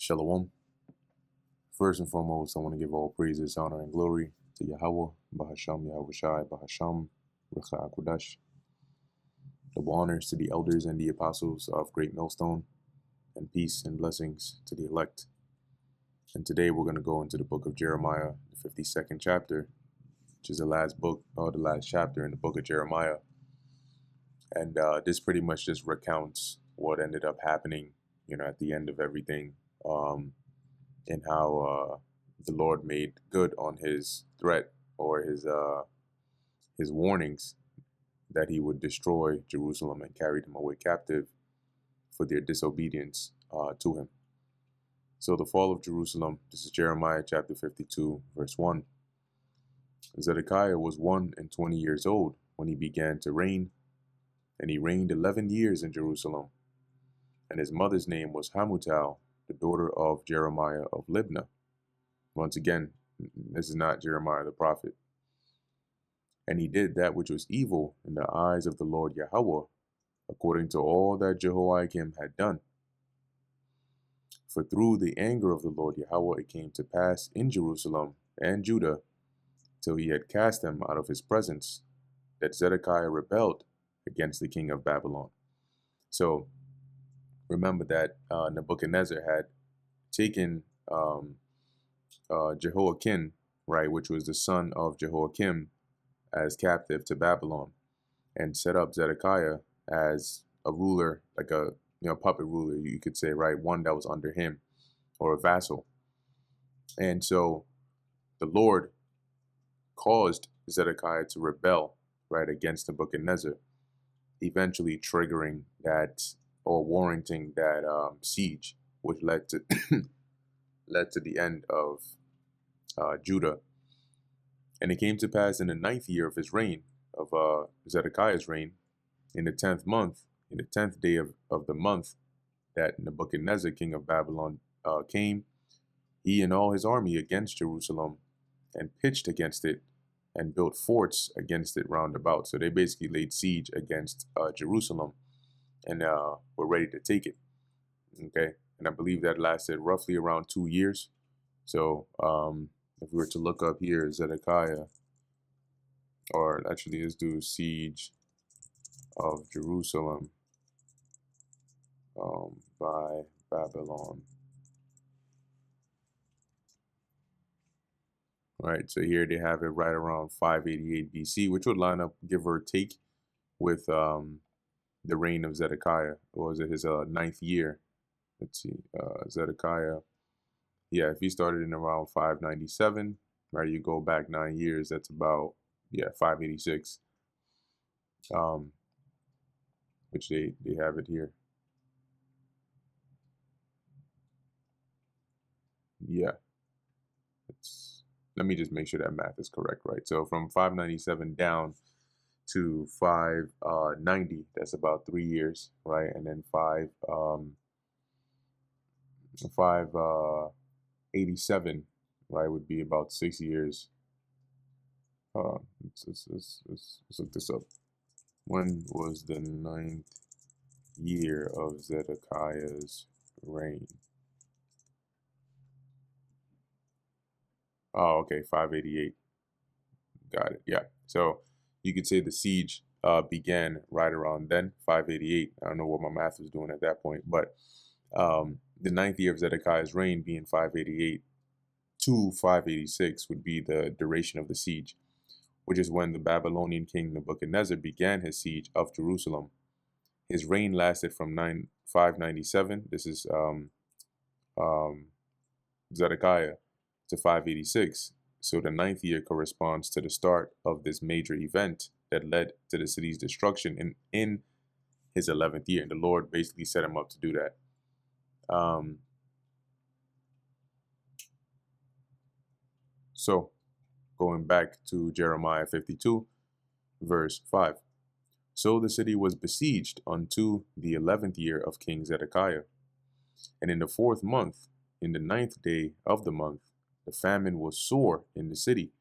Shalom. First and foremost, I want to give all praises, honor, and glory to Yahweh, Bahasham, Yahweh Shai, Bahasham, Recha Akodash. Double honors to the elders and the apostles of Great Millstone, and peace and blessings to the elect. And today we're going to go into the book of Jeremiah, the 52nd chapter, which is the last book, or the last chapter in the book of Jeremiah. And this pretty much just recounts what ended up happening, at the end of everything. And how the Lord made good on his threat or his warnings that he would destroy Jerusalem and carry them away captive for their disobedience to him. So the fall of Jerusalem, this is Jeremiah chapter 52, verse 1. Zedekiah was 21 years old when he began to reign, and he reigned 11 years in Jerusalem. And his mother's name was Hamutal, the daughter of Jeremiah of Libnah. Once again, this is not Jeremiah the prophet. And he did that which was evil in the eyes of the Lord Yahweh, according to all that Jehoiakim had done. For through the anger of the Lord Yahweh it came to pass in Jerusalem and Judah, till he had cast them out of his presence, that Zedekiah rebelled against the king of Babylon. So remember that Nebuchadnezzar had taken Jehoiakim, right, which was the son of Jehoiakim, as captive to Babylon, and set up Zedekiah as a ruler, like a puppet ruler, you could say, right, one that was under him, or a vassal. And so the Lord caused Zedekiah to rebel, right, against Nebuchadnezzar, eventually triggering that or warranting that siege, which led to the end of Judah. And it came to pass in the 9th year of his reign, of Zedekiah's reign, in the 10th month, in the 10th day of the month, that Nebuchadnezzar, king of Babylon, came, he and all his army, against Jerusalem, and pitched against it, and built forts against it round about. So they basically laid siege against Jerusalem, and were ready to take it. Okay, and I believe that lasted roughly around 2 years. So if we were to look up here, Zedekiah, or actually let's do siege of Jerusalem by Babylon. All right, so here they have it right around 588 BC, which would line up, give or take, with the reign of Zedekiah. Or was it his 9th year? Let's see, Zedekiah. Yeah, if he started in around 597, right, you go back 9 years, that's about, 586, which they have it here. Yeah, let me just make sure that math is correct, right? So from 597 down to 590, that's about 3 years, right? And then 587, right, would be about 6 years. Hold on, let's look this up. When was the 9th year of Zedekiah's reign? Oh, okay, 588. Got it. Yeah. So you could say the siege began right around then, 588. I don't know what my math was doing at that point, but the 9th year of Zedekiah's reign, being 588 to 586, would be the duration of the siege, which is when the Babylonian king Nebuchadnezzar began his siege of Jerusalem. His reign lasted from 597. This is Zedekiah, to 586. So the 9th year corresponds to the start of this major event that led to the city's destruction in his 11th year. And the Lord basically set him up to do that. So going back to Jeremiah 52, verse 5. So the city was besieged unto the 11th year of King Zedekiah. And in the 4th month, in the 9th day of the month, the famine was sore in the city.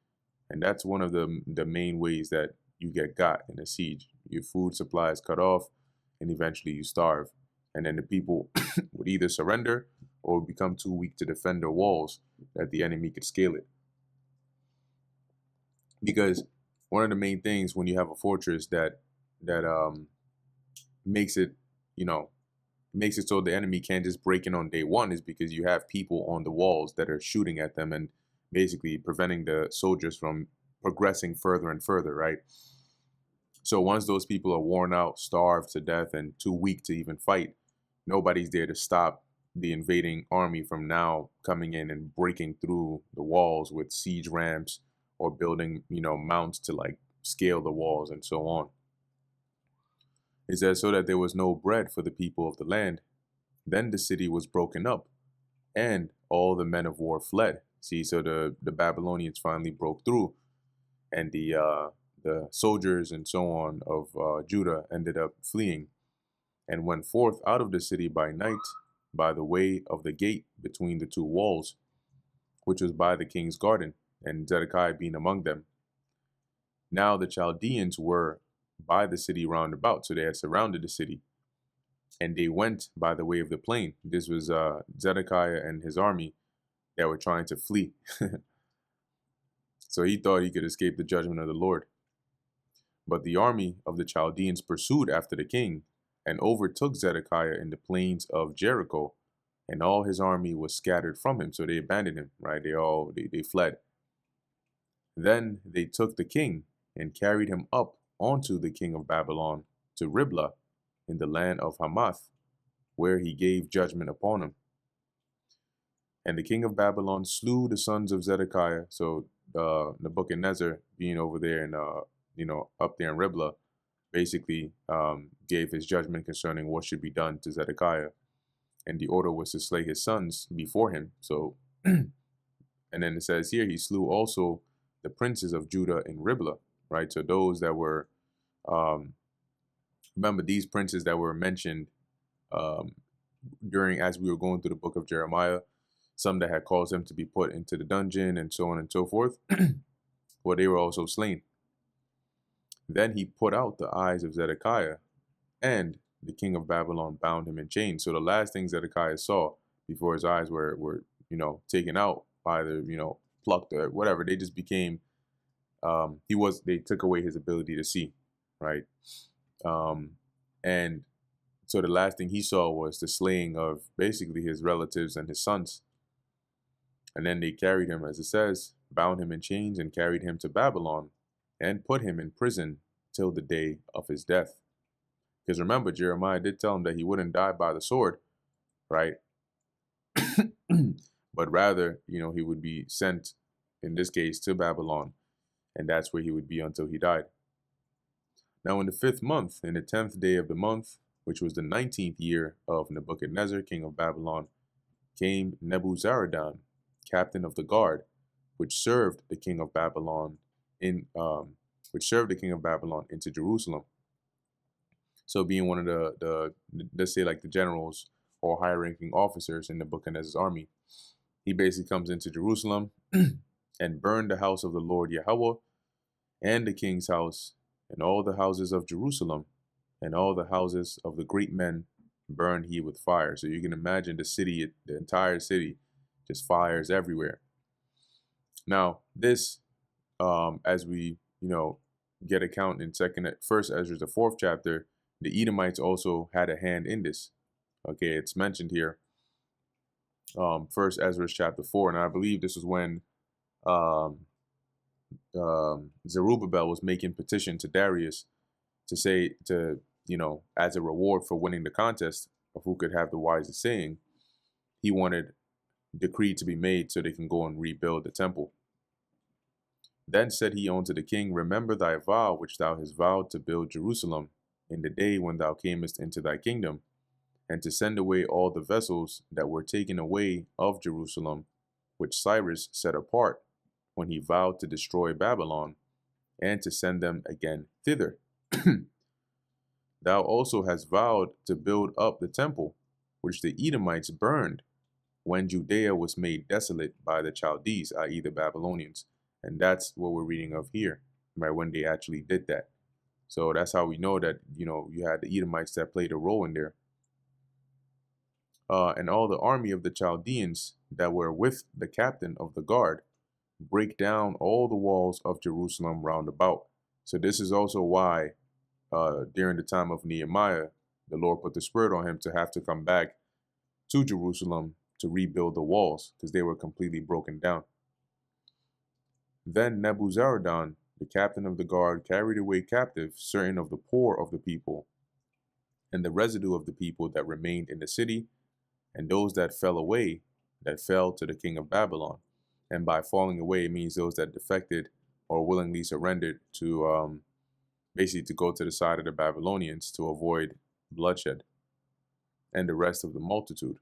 And that's one of the main ways that you get got in a siege. Your food supply is cut off, and eventually you starve. And then the people would either surrender or become too weak to defend their walls, that the enemy could scale it. Because one of the main things when you have a fortress that makes it, you know, makes it so the enemy can't just break in on day one is because you have people on the walls that are shooting at them and basically preventing the soldiers from progressing further and further, right? So once those people are worn out, starved to death, and too weak to even fight, nobody's there to stop the invading army from now coming in and breaking through the walls with siege ramps or building, mounts to like scale the walls and so on. It says, so that there was no bread for the people of the land. Then the city was broken up, and all the men of war fled. See, so the Babylonians finally broke through, and the soldiers and so on of Judah ended up fleeing, and went forth out of the city by night by the way of the gate between the two walls, which was by the king's garden, and Zedekiah being among them. Now the Chaldeans were by the city round about, so they had surrounded the city, and they went by the way of the plain. This was Zedekiah and his army that were trying to flee. So he thought he could escape the judgment of the Lord. But the army of the Chaldeans pursued after the king and overtook Zedekiah in the plains of Jericho, and all his army was scattered from him. So they abandoned him, right? They fled. Then they took the king and carried him up onto the king of Babylon to Riblah in the land of Hamath, where he gave judgment upon him. And the king of Babylon slew the sons of Zedekiah. So Nebuchadnezzar, being over there and up there in Riblah, basically gave his judgment concerning what should be done to Zedekiah, and the order was to slay his sons before him. So, and then it says here, he slew also the princes of Judah in Riblah, right? So those that were, remember these princes that were mentioned as we were going through the book of Jeremiah, some that had caused them to be put into the dungeon and so on and so forth, well, they were also slain. Then he put out the eyes of Zedekiah, and the king of Babylon bound him in chains. So the last thing Zedekiah saw before his eyes were taken out by the, plucked or whatever, they just became, they took away his ability to see, right? And so the last thing he saw was the slaying of basically his relatives and his sons. And then they carried him, as it says, bound him in chains and carried him to Babylon and put him in prison till the day of his death. Because remember, Jeremiah did tell him that he wouldn't die by the sword, right? But rather, he would be sent, in this case, to Babylon, and that's where he would be until he died. Now in the 5th month, in the 10th day of the month, which was the 19th year of Nebuchadnezzar, king of Babylon, came Nebuzaradan, captain of the guard, which served the king of Babylon into Jerusalem. So being one of the let's say like the generals or high-ranking officers in Nebuchadnezzar's army, he basically comes into Jerusalem and burned the house of the Lord Yahweh and the king's house and all the houses of Jerusalem and all the houses of the great men burned he with fire. So you can imagine the entire city, just fires everywhere. Now this, as we get account in First Ezra, the 4th chapter, the Edomites also had a hand in this. Okay, it's mentioned here, First Ezra chapter 4, and I believe this was when Zerubbabel was making petition to Darius to say as a reward for winning the contest of who could have the wisest saying, he wanted decree to be made so they can go and rebuild the temple. Then said he unto the king, remember thy vow which thou hast vowed to build Jerusalem in the day when thou camest into thy kingdom, and to send away all the vessels that were taken away of Jerusalem, which Cyrus set apart when he vowed to destroy Babylon, and to send them again thither. Thou also hast vowed to build up the temple, which the Edomites burned when Judea was made desolate by the Chaldees, i.e. the Babylonians. And that's what we're reading of here, right, when they actually did that. So that's how we know that, you had the Edomites that played a role in there. and all the army of the Chaldeans that were with the captain of the guard break down all the walls of Jerusalem round about. So this is also why during the time of Nehemiah, the Lord put the spirit on him to have to come back to Jerusalem to rebuild the walls because they were completely broken down. Then Nebuzaradan, the captain of the guard, carried away captive certain of the poor of the people, and the residue of the people that remained in the city, and those that fell away, that fell to the king of Babylon. And by falling away, it means those that defected or willingly surrendered to basically to go to the side of the Babylonians to avoid bloodshed, and the rest of the multitude.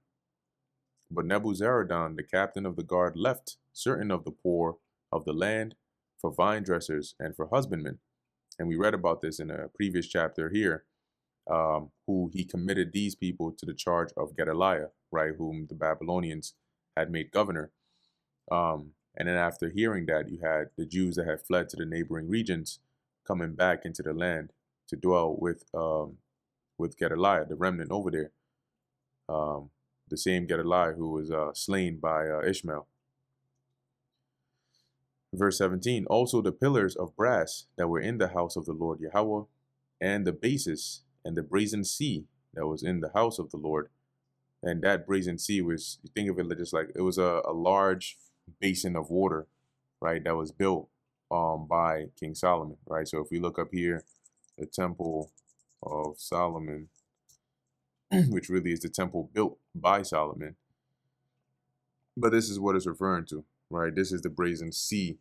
But Nebuzaradan, the captain of the guard, left certain of the poor of the land for vine dressers and for husbandmen. And we read about this in a previous chapter here, who he committed these people to the charge of Gedaliah, right, whom the Babylonians had made governor. And then after hearing that, you had the Jews that had fled to the neighboring regions coming back into the land to dwell with Gedaliah, the remnant over there, the same Gedaliah who was slain by Ishmael. Verse 17, also the pillars of brass that were in the house of the Lord Yahweh, and the bases and the brazen sea that was in the house of the Lord. And that brazen sea was, you think of it just like, it was a large basin of water, right, that was built by King Solomon, right? So if we look up here, the Temple of Solomon, which really is the temple built by Solomon, but this is what it's referring to, right? This is the brazen sea.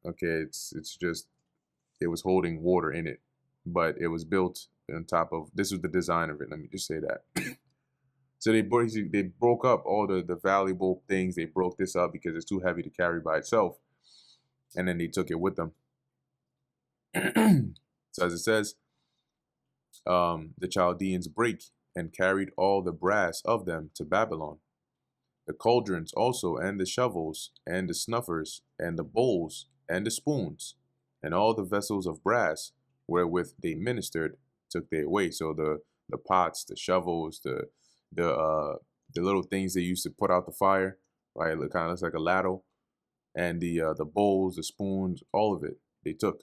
Okay, it's just, it was holding water in it, but it was built on top of, this was the design of it, let me just say that. So they broke up all the valuable things. They broke this up because it's too heavy to carry by itself, and then they took it with them. So as it says, the Chaldeans break and carried all the brass of them to Babylon, the cauldrons also, and the shovels, and the snuffers, and the bowls, and the spoons, and all the vessels of brass wherewith they ministered took they away. So the pots, the shovels, the little things they used to put out the fire, right? It kind of looks like a ladle, and the bowls, the spoons, all of it they took.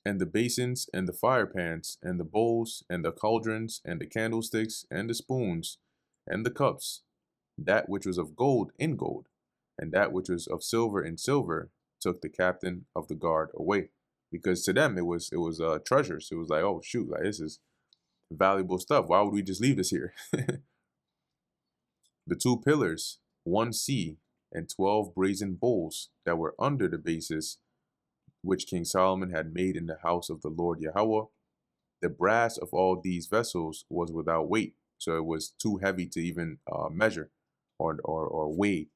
And the basins, and the fire pans, and the bowls, and the cauldrons, and the candlesticks, and the spoons, and the cups, that which was of gold in gold, and that which was of silver in silver, took the captain of the guard away, because to them it was treasures. It was like, oh shoot, like this is valuable stuff. Why would we just leave this here? The two pillars, one sea, and 12 brazen bowls that were under the bases, which King Solomon had made in the house of the Lord Yahweh. The brass of all these vessels was without weight, so it was too heavy to even measure or weigh.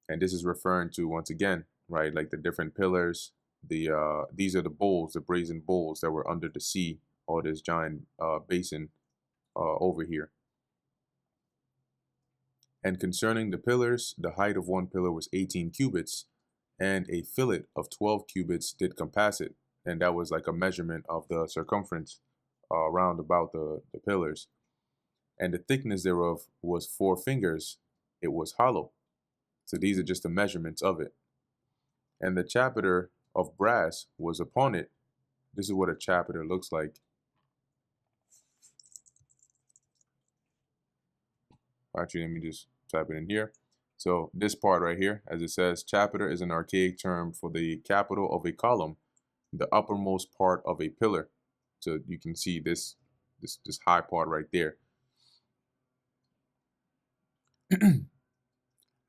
And this is referring to, once again, right, like the different pillars. These are the bowls, the brazen bowls that were under the sea, or this giant basin over here. And concerning the pillars, the height of one pillar was 18 cubits, and a fillet of 12 cubits did compass it. And that was like a measurement of the circumference round about the pillars. And the thickness thereof was 4 fingers. It was hollow. So these are just the measurements of it. And the chapiter of brass was upon it. This is what a chapiter looks like. Actually, let me just type it in here. So this part right here, as it says, chapiter is an archaic term for the capital of a column, the uppermost part of a pillar. So you can see this high part right there.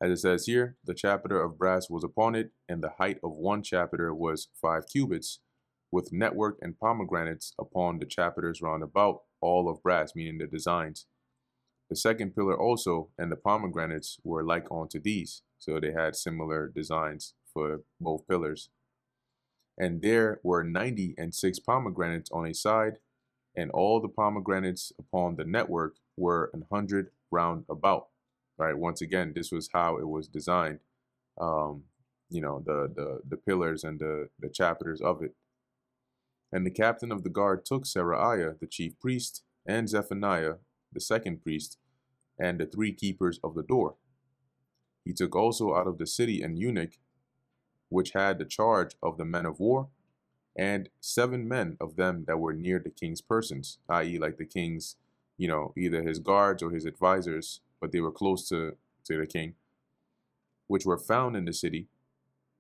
As it says here, the chapiter of brass was upon it, and the height of one chapiter was 5 cubits, with network and pomegranates upon the chapiters round about, all of brass, meaning the designs. The second pillar also, and the pomegranates were like unto these. So they had similar designs for both pillars. And there were 96 pomegranates on a side, and all the pomegranates upon the network were 100 round about. Right. Once again, this was how it was designed. You know, the pillars and the chapiters of it. And the captain of the guard took Seraiah, the chief priest, and Zephaniah, the second priest, and the 3 keepers of the door. He took also out of the city an eunuch, which had the charge of the men of war, and 7 men of them that were near the king's persons, i.e., like the king's, either his guards or his advisors, but they were close to the king, which were found in the city,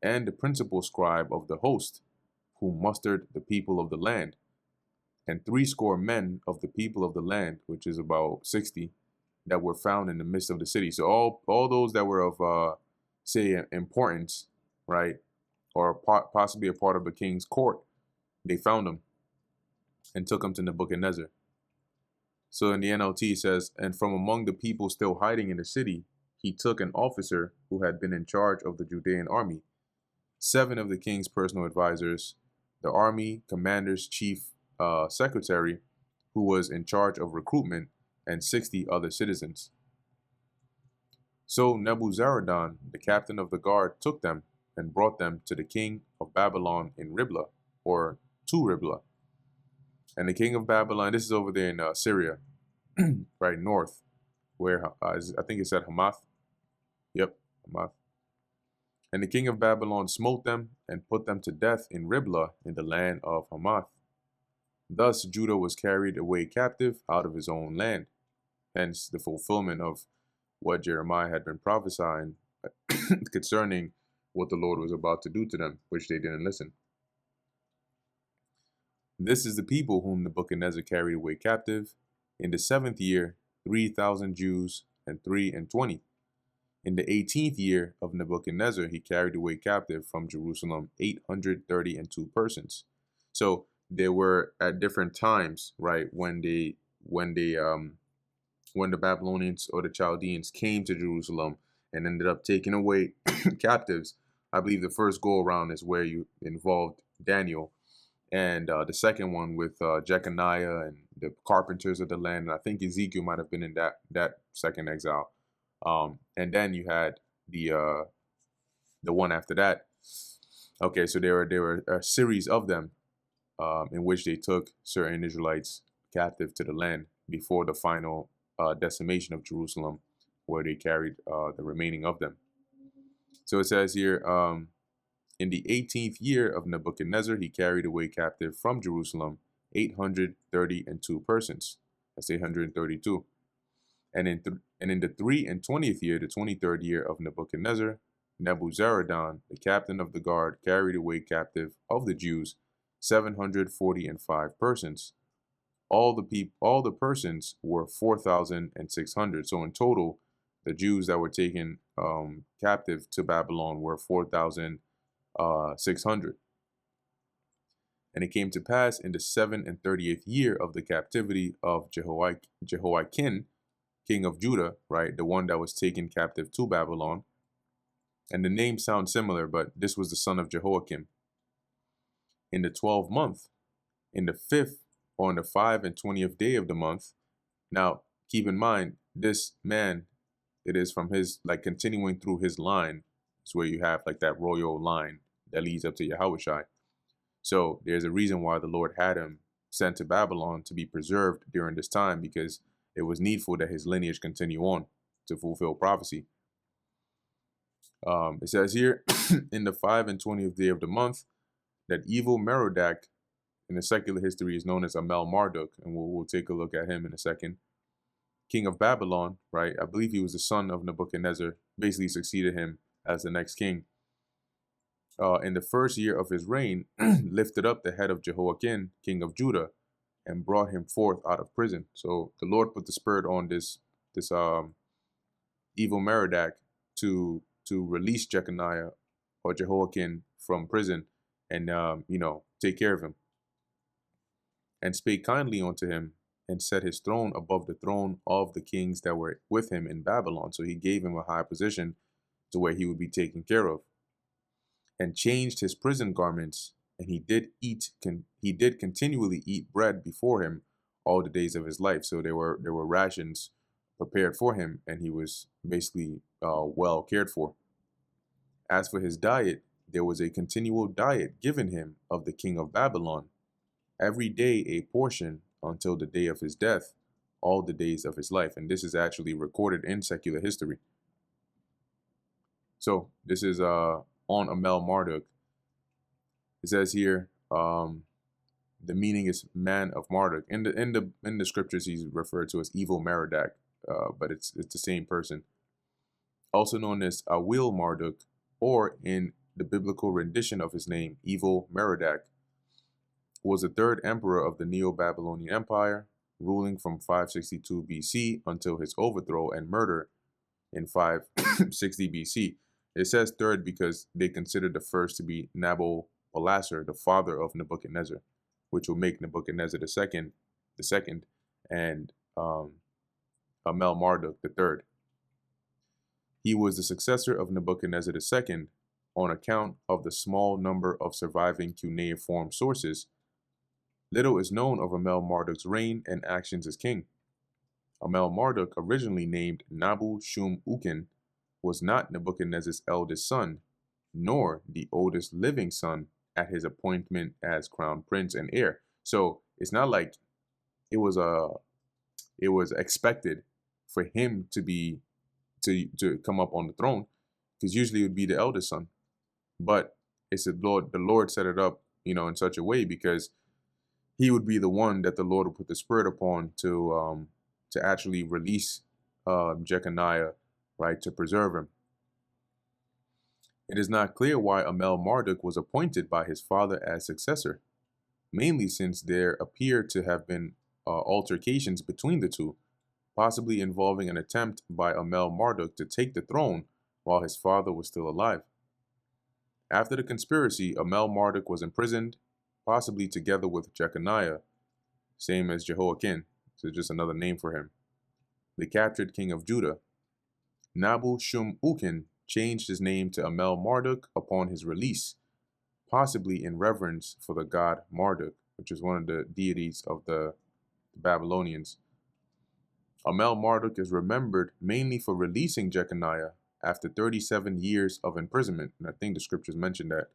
and the principal scribe of the host, who mustered the people of the land, and 60 men of the people of the land, which is about 60, that were found in the midst of the city. So all those that were of, say, importance, right, or possibly a part of the king's court, they found them and took them to Nebuchadnezzar. So in the NLT it says, and from among the people still hiding in the city, he took an officer who had been in charge of the Judean army, 7 of the king's personal advisors, the army commander's chief secretary, who was in charge of recruitment, and 60 other citizens. So Nebuzaradan, the captain of the guard, took them and brought them to the king of Babylon in Riblah, or to Riblah. And the king of Babylon, this is over there in Syria, right north, where I think it said Hamath. Yep, Hamath. And the king of Babylon smote them and put them to death in Riblah in the land of Hamath. Thus Judah was carried away captive out of his own land. Hence the fulfillment of what Jeremiah had been prophesying concerning what the Lord was about to do to them, which they didn't listen. This is the people whom Nebuchadnezzar carried away captive. In the 7th year, 3,000 Jews and 23. In the 18th year of Nebuchadnezzar, he carried away captive from Jerusalem 832 persons. So there were at different times, right, when the Babylonians or the Chaldeans came to Jerusalem and ended up taking away captives. I believe the first go around is where you involved Daniel, and the second one with Jeconiah and the carpenters of the land. And I think Ezekiel might have been in that second exile. And then you had the one after that. Okay, so there were a series of them in which they took certain Israelites captive to the land before the final decimation of Jerusalem, where they carried the remaining of them. So it says here, in the 18th year of Nebuchadnezzar, he carried away captive from Jerusalem 832 persons. That's 832. And in the 23rd year, the 23rd year of Nebuchadnezzar, Nebuzaradan, the captain of the guard, carried away captive of the Jews 745 persons. All the persons were 4,600. So in total, the Jews that were taken captive to Babylon were 4,600. And it came to pass in the 37th year of the captivity of Jehoiakim, king of Judah, right, the one that was taken captive to Babylon. And the name sounds similar, but this was the son of Jehoiakim. In the 12th month, in the 5th, or on the 25th day of the month. Now, keep in mind, this man, it is from his, like, continuing through his line. It's where you have, like, that royal line that leads up to Yahushai. So there's a reason why the Lord had him sent to Babylon to be preserved during this time, because it was needful that his lineage continue on to fulfill prophecy. It says here, in the 25th day of the month, that evil Merodach, in the secular history, is known as Amel Marduk, and we'll take a look at him in a second. King of Babylon, right? I believe he was the son of Nebuchadnezzar, basically succeeded him as the next king. In the 1st year of his reign, lifted up the head of Jehoiakim, king of Judah, and brought him forth out of prison. So the Lord put the spirit on this evil Merodach to release Jeconiah or Jehoiakim from prison and take care of him. And spake kindly unto him, and set his throne above the throne of the kings that were with him in Babylon. So he gave him a high position to where he would be taken care of. And changed his prison garments, and he did continually eat bread before him all the days of his life. So there were rations prepared for him, and he was basically well cared for. As for his diet, there was a continual diet given him of the king of Babylon, every day a portion until the day of his death, all the days of his life. And this is actually recorded in secular history. So this is on Amel Marduk. It says here, the meaning is man of Marduk. In the scriptures, he's referred to as evil Merodach, but it's the same person. Also known as Awil Marduk, or in the biblical rendition of his name, evil Merodach, was the third emperor of the Neo-Babylonian Empire, ruling from 562 BC until his overthrow and murder in 560 BC. It says third because they considered the first to be Nabopolassar, the father of Nebuchadnezzar, which will make Nebuchadnezzar the second, and Amel Marduk the third. He was the successor of Nebuchadnezzar II on account of the small number of surviving cuneiform sources. Little is known of Amel Marduk's reign and actions as king. Amel Marduk, originally named Nabu Shum Ukin, was not Nebuchadnezzar's eldest son, nor the oldest living son at his appointment as crown prince and heir. So it's not like it was expected for him to come up on the throne, because usually it would be the eldest son. But it's the Lord set it up, in such a way because he would be the one that the Lord would put the spirit upon to actually release Jeconiah, right, to preserve him. It is not clear why Amel Marduk was appointed by his father as successor, mainly since there appear to have been altercations between the two, possibly involving an attempt by Amel Marduk to take the throne while his father was still alive. After the conspiracy, Amel Marduk was imprisoned, possibly together with Jeconiah, same as Jehoiakim, so just another name for him, the captured king of Judah. Nabu Shum Ukin changed his name to Amel Marduk upon his release, possibly in reverence for the god Marduk, which is one of the deities of the Babylonians. Amel Marduk is remembered mainly for releasing Jeconiah after 37 years of imprisonment, and I think the scriptures mention that.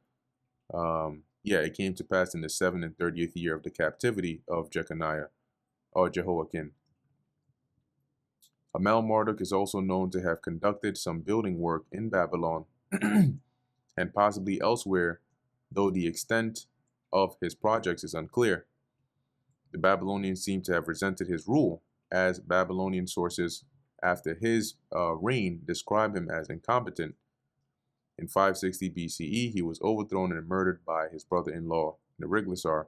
It came to pass in the 7th and 30th year of the captivity of Jeconiah, or Jehoiakim. Amel Marduk is also known to have conducted some building work in Babylon and possibly elsewhere, though the extent of his projects is unclear. The Babylonians seem to have resented his rule, as Babylonian sources after his reign describe him as incompetent. In 560 BCE, he was overthrown and murdered by his brother-in-law, Neriglissar,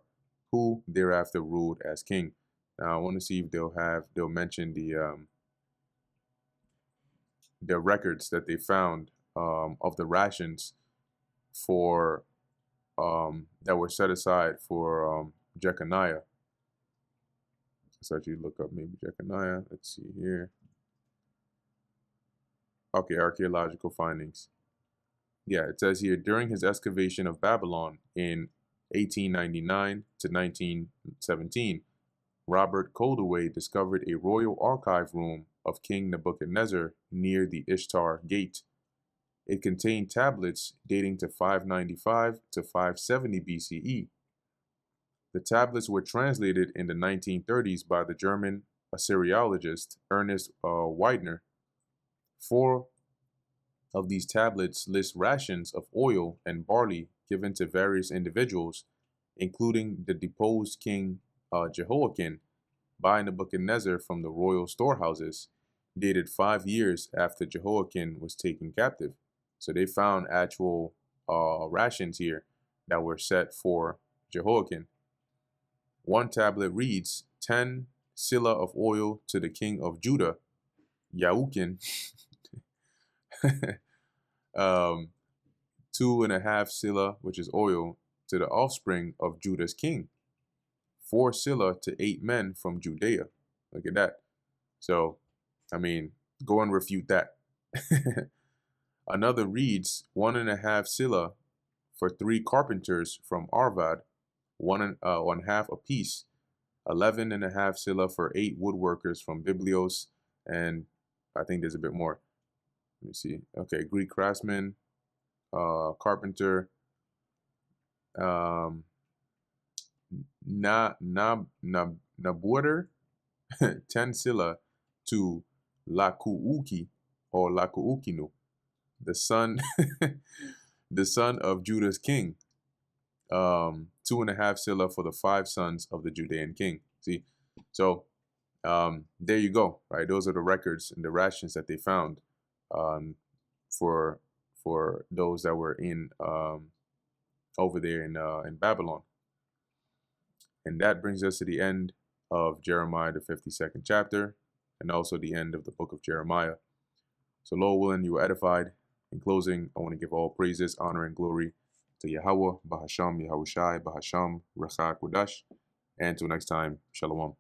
who thereafter ruled as king. Now, I want to see if they'll mention the records that they found of the rations for that were set aside for Jeconiah. Let's actually look up maybe Jeconiah. Let's see here. Okay, archaeological findings. Yeah, it says here, during his excavation of Babylon in 1899 to 1917, Robert Coldaway discovered a royal archive room of King Nebuchadnezzar near the Ishtar Gate. It contained tablets dating to 595 to 570 BCE. The tablets were translated in the 1930s by the German Assyriologist Ernest Weidner. 4 of these tablets list rations of oil and barley given to various individuals, including the deposed king Jehoiakim, by Nebuchadnezzar from the royal storehouses, dated 5 years after Jehoiakim was taken captive. So they found actual rations here that were set for Jehoiakim. One tablet reads, 10 silla of oil to the king of Judah, Yahukin, 2.5 silla, which is oil, to the offspring of Judah's king, 4 silla to 8 men from Judea. Look at that. So, I mean, go and refute that. Another reads 1.5 silla for 3 carpenters from Arvad, 1.5 apiece, 11.5 silla for 8 woodworkers from Biblios, and I think there's a bit more. Let me see. Okay, Greek craftsman, carpenter, Nabuader 10 sila to Lakuuki or Lakuukinu, the son the son of Judah's king. 2.5 sila for the 5 sons of the Judean king. See, so there you go, right? Those are the records and the rations that they found for those that were in over there in Babylon. And that brings us to the end of Jeremiah, the 52nd chapter, and also the end of the book of Jeremiah. So, Lord willing, you were edified. In closing, I want to give all praises, honor, and glory to Yahweh, Bahasham, Yahushai, Bahasham, Rachak, Wadash. And until next time, Shalom.